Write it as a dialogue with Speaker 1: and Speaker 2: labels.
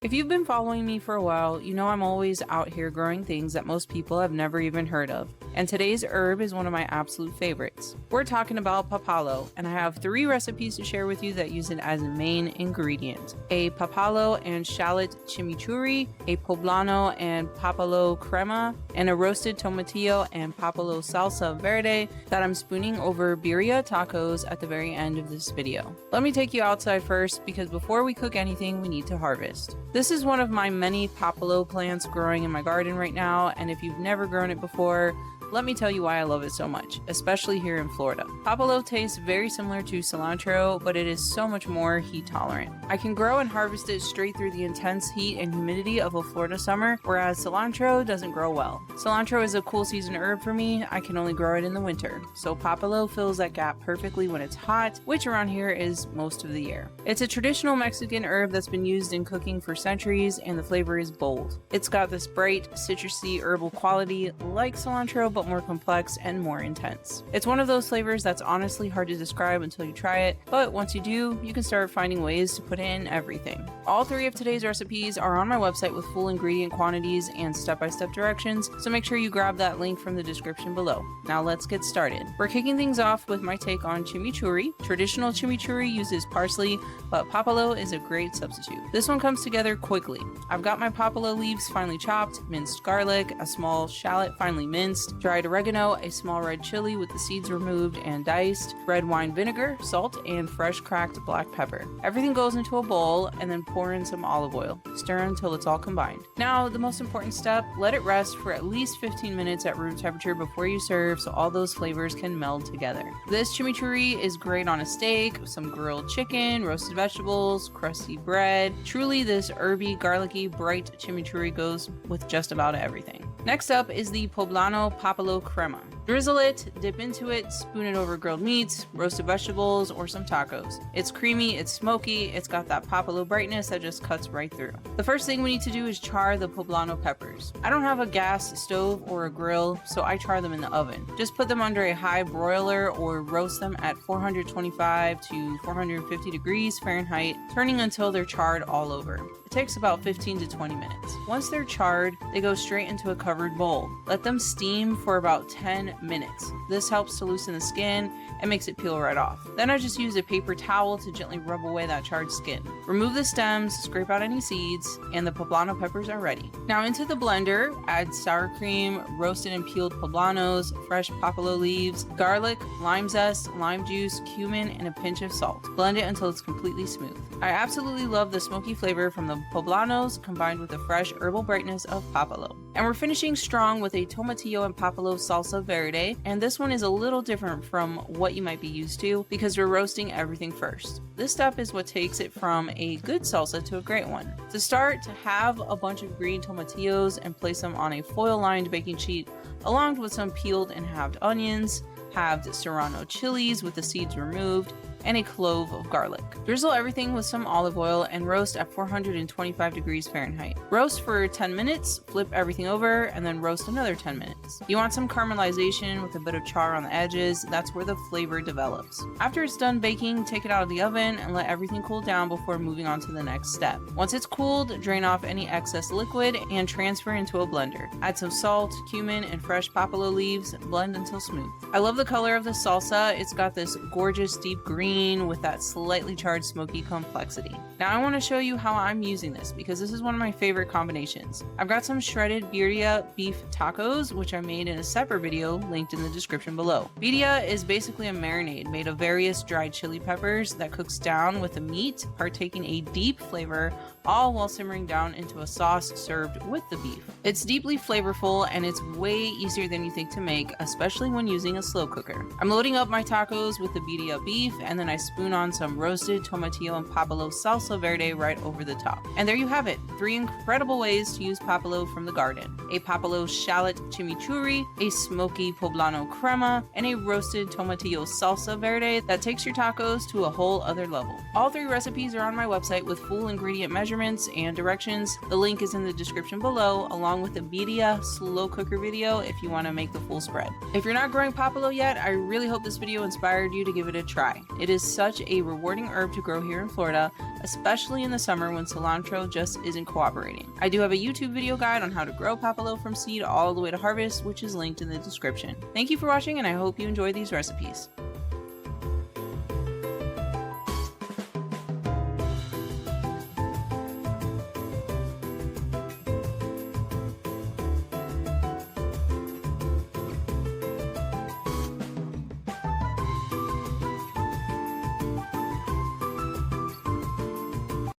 Speaker 1: If you've been following me for a while, you know I'm always out here growing things that most people have never even heard of. And today's herb is one of my absolute favorites. We're talking about papalo, and I have 3 recipes to share with you that use it as a main ingredient. A papalo and shallot chimichurri, a poblano and papalo crema, and a roasted tomatillo and papalo salsa verde that I'm spooning over birria tacos at the very end of this video. Let me take you outside first because before we cook anything, we need to harvest. This is one of my many papalo plants growing in my garden right now, and if you've never grown it before, let me tell you why I love it so much, especially here in Florida. Papalo tastes very similar to cilantro, but it is so much more heat tolerant. I can grow and harvest it straight through the intense heat and humidity of a Florida summer, whereas cilantro doesn't grow well. Cilantro is a cool season herb for me. I can only grow it in the winter, so papalo fills that gap perfectly when it's hot, which around here is most of the year. It's a traditional Mexican herb that's been used in cooking for centuries, and the flavor is bold. It's got this bright, citrusy herbal quality like cilantro, but more complex and more intense. It's one of those flavors that's honestly hard to describe until you try it, but once you do, you can start finding ways to put in everything. All 3 of today's recipes are on my website with full ingredient quantities and step-by-step directions, so make sure you grab that link from the description below. Now let's get started. We're kicking things off with my take on chimichurri. Traditional chimichurri uses parsley, but papalo is a great substitute. This one comes together quickly. I've got my papalo leaves finely chopped, minced garlic, a small shallot finely minced, dried oregano, a small red chili with the seeds removed and diced, red wine vinegar, salt, and fresh cracked black pepper. Everything goes into a bowl and then pour in some olive oil. Stir until it's all combined. Now, the most important step, let it rest for at least 15 minutes at room temperature before you serve so all those flavors can meld together. This chimichurri is great on a steak, some grilled chicken, roasted vegetables, crusty bread. Truly, this herby, garlicky, bright chimichurri goes with just about everything. Next up is the Poblano Papalo Crema. Drizzle it, dip into it, spoon it over grilled meats, roasted vegetables, or some tacos. It's creamy, it's smoky, it's got that papalo brightness that just cuts right through. The first thing we need to do is char the poblano peppers. I don't have a gas stove or a grill, so I char them in the oven. Just put them under a high broiler or roast them at 425 to 450 degrees Fahrenheit, turning until they're charred all over. It takes about 15 to 20 minutes. Once they're charred, they go straight into a covered bowl. Let them steam for about 10 minutes. This helps to loosen the skin and makes it peel right off. Then I just use a paper towel to gently rub away that charred skin. Remove the stems, scrape out any seeds, and the poblano peppers are ready. Now into the blender, add sour cream, roasted and peeled poblanos, fresh papalo leaves, garlic, lime zest, lime juice, cumin, and a pinch of salt. Blend it until it's completely smooth. I absolutely love the smoky flavor from the poblanos combined with the fresh herbal brightness of papalo. And we're finishing strong with a tomatillo and papalo salsa verde, and this one is a little different from what you might be used to because we're roasting everything first. This step is what takes it from a good salsa to a great one. To start, have a bunch of green tomatillos and place them on a foil-lined baking sheet along with some peeled and halved onions, halved serrano chilies with the seeds removed, and a clove of garlic. Drizzle everything with some olive oil and roast at 425 degrees Fahrenheit. Roast for 10 minutes, flip everything over, and then roast another 10 minutes. You want some caramelization with a bit of char on the edges. That's where the flavor develops. After it's done baking, take it out of the oven and let everything cool down before moving on to the next step. Once it's cooled, drain off any excess liquid and transfer into a blender. Add some salt, cumin, and fresh papalo leaves. Blend until smooth. I love the color of the salsa. It's got this gorgeous deep green with that slightly charred smoky complexity. Now I want to show you how I'm using this because this is one of my favorite combinations. I've got some shredded birria beef tacos, which I made in a separate video linked in the description below. Birria is basically a marinade made of various dried chili peppers that cooks down with the meat, partaking a deep flavor, all while simmering down into a sauce served with the beef. It's deeply flavorful and it's way easier than you think to make, especially when using a slow cooker. I'm loading up my tacos with the birria beef and then I spoon on some roasted tomatillo and papalo salsa verde right over the top. And there you have it, 3 incredible ways to use papalo from the garden. A papalo shallot chimichurri, a smoky poblano crema, and a roasted tomatillo salsa verde that takes your tacos to a whole other level. All 3 recipes are on my website with full ingredient measurements measurements and directions. The link is in the description below, along with a media slow cooker video if you want to make the full spread. If you're not growing papalo yet, I really hope this video inspired you to give it a try. It is such a rewarding herb to grow here in Florida, especially in the summer when cilantro just isn't cooperating. I do have a YouTube video guide on how to grow papalo from seed all the way to harvest, which is linked in the description. Thank you for watching, and I hope you enjoy these recipes.